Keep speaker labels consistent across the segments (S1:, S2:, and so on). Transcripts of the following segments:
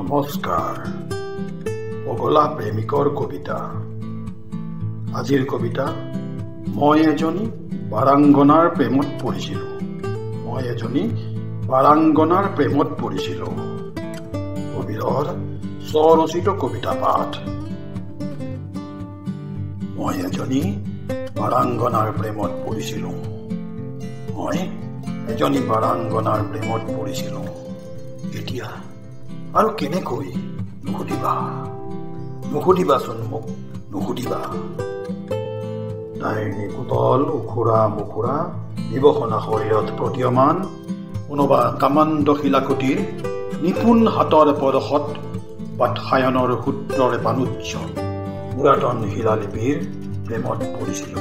S1: নমস্কাৰ পগলা প্ৰেমিকৰ কবিতা। আজিৰ কবিতা মই এজনী বাৰাংগনাৰ প্ৰেমত পৰিছিলোঁ। কবিৰৰ স্বৰচিত কবিতা পাঠ। মই এজনী বাৰাংগনাৰ প্ৰেমত পৰিছিলোঁ। এতিয়া আৰু কেনেকৈ নুসুধিবাচোন মোক নুসুধিবা। তাইৰ নিকুতল উখুৰা মুখুৰা নিবসনা শৰীৰত প্ৰতীয়মান কোনোবা কামাণ্ড শিলাকুটিৰ নিপুণ হাতৰ পদশত পাঠসায়নৰ সূত্ৰৰে পানুজ্য পুৰাতন শিলালিপিৰ প্ৰেমত পৰিছিলোঁ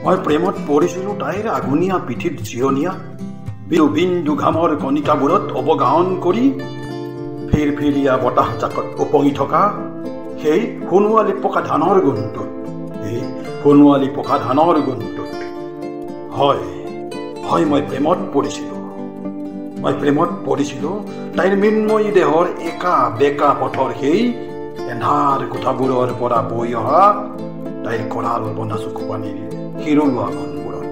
S1: মই প্ৰেমত পৰিছিলোঁ তাইৰ আগুনীয়া পিঠিত জিৰণীয়া বিন্দু ঘামৰ কণিকাবোৰত অৱগাহন কৰি ফিৰফিৰীয়া বতাহ জাকত উপঙি থকা সেই সোণোৱালী পকা ধানৰ গুণটোত হয় মই প্ৰেমত পৰিছিলোঁ তাইৰ মৃন্ময়ী দেহৰ একা বেকা পথৰ সেই এন্ধাৰ কোঠাবোৰৰ পৰা বৈ অহা তাইৰ কৰাল বন্ধা চকুপানীৰ শিৰলোৱা গুণবোৰত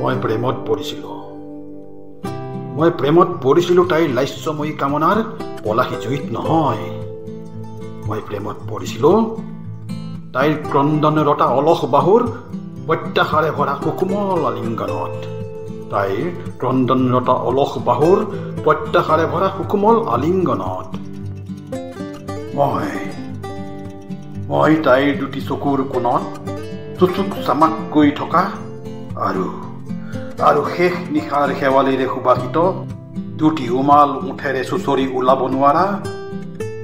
S1: মই প্ৰেমত পৰিছিলোঁ তাইৰ লাস্যময়ী কামনাৰ পলাশী জুইত নহয়। মই প্ৰেমত পৰিছিলোঁ তাইৰ ক্ৰন্দনৰতা অলস বাহুৰ প্ৰত্যাশাৰে ভৰা সুকোমল আলিংগনত মই তাইৰ দুটি চকুৰ কোণত চুচুক চামাককৈ থকা আৰু শেষ নিশাৰ শেৱালিৰে সুবাসিত দুটি উমাল মুঠেৰে চুচৰি ওলাব নোৱাৰা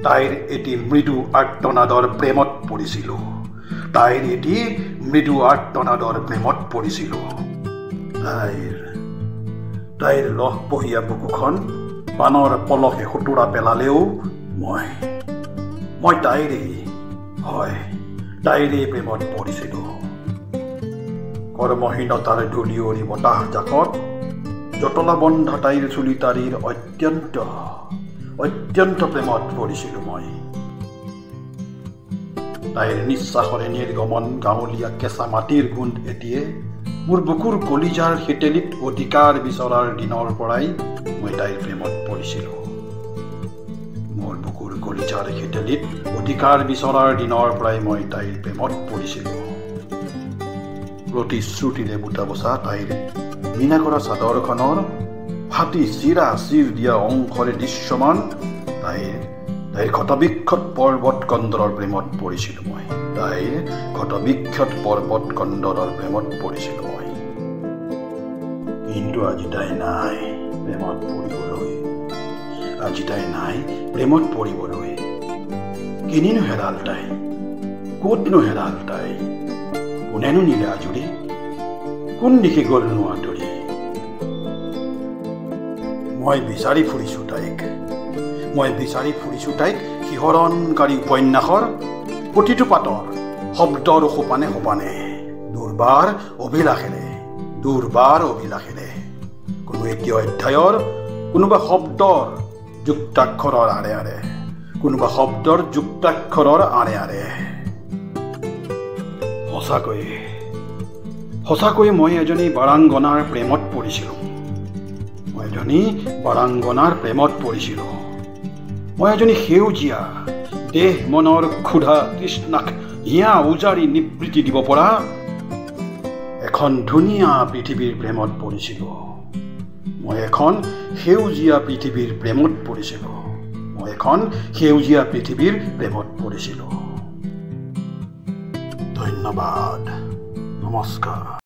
S1: তাইৰ এটি মৃদু আৰ্তনাদৰ প্ৰেমত পৰিছিলোঁ। তাইৰ লহপহীয়া বুকুখন বানৰ পলসে সুতুৰা পেলালেও মই তাইৰেই প্ৰেমত পৰিছিলোঁ। কৰ্মহীনতাৰ ধূলিয়ৰী বতাহ জাকত জটলা বন্ধা তাইৰ চুলিতাৰিৰ অত্যন্ত প্ৰেমত পৰিছিলোঁ মই। তাইৰ নিশ্বাসৰে নিৰ্গমন গাঁৱলীয়া কেঁচা মাটিৰ গোন্ধ এটিয়ে মোৰ বুকুৰ কলিজাৰ হেতেলিত অধিকাৰ বিচৰাৰ দিনৰ পৰাই মই তাইৰ প্ৰেমত পৰিছিলোঁ। প্ৰতিশ্ৰুতিৰে বুটা বচা তাইৰ মীনা কৰা চাদৰখনৰ ফাটি চিৰা চিৰ দিয়া অংশৰে দৃশ্যমান তাইৰ ক্ষতবিক্ষত পৰ্বত কন্দৰৰ প্ৰেমত পৰিছিলোঁ মই। কিন্তু আজি তাই নাই প্ৰেমত পৰিবলৈ। কিনিনো হেৰাল তাই, ক'তনো হেৰাল তাই, কোনেনো নিলে আজৰি, কোন দিশে গ'লনো আঁতৰি। মই বিচাৰি ফুৰিছোঁ তাইক শিহৰণকাৰী উপন্যাসৰ প্ৰতিটো পাতৰ শব্দৰ সোপানে দুৰ্বাৰ অভিলাষেৰে কোনো এটি অধ্যায়ৰ কোনোবা শব্দৰ যুক্তাক্ষৰৰ আঁৰে আঁৰে সঁচাকৈয়ে মই এজনী বাৰাংগনাৰ প্ৰেমত পৰিছিলোঁ। মই এজনী সেউজীয়া দেহ মনৰ ক্ষুধা তৃষ্ণাক হিয়া উজাৰি নিবৃত্তি দিব পৰা এখন ধুনীয়া পৃথিৱীৰ প্ৰেমত পৰিছিলোঁ। ধন্যবাদ, নমস্কাৰ।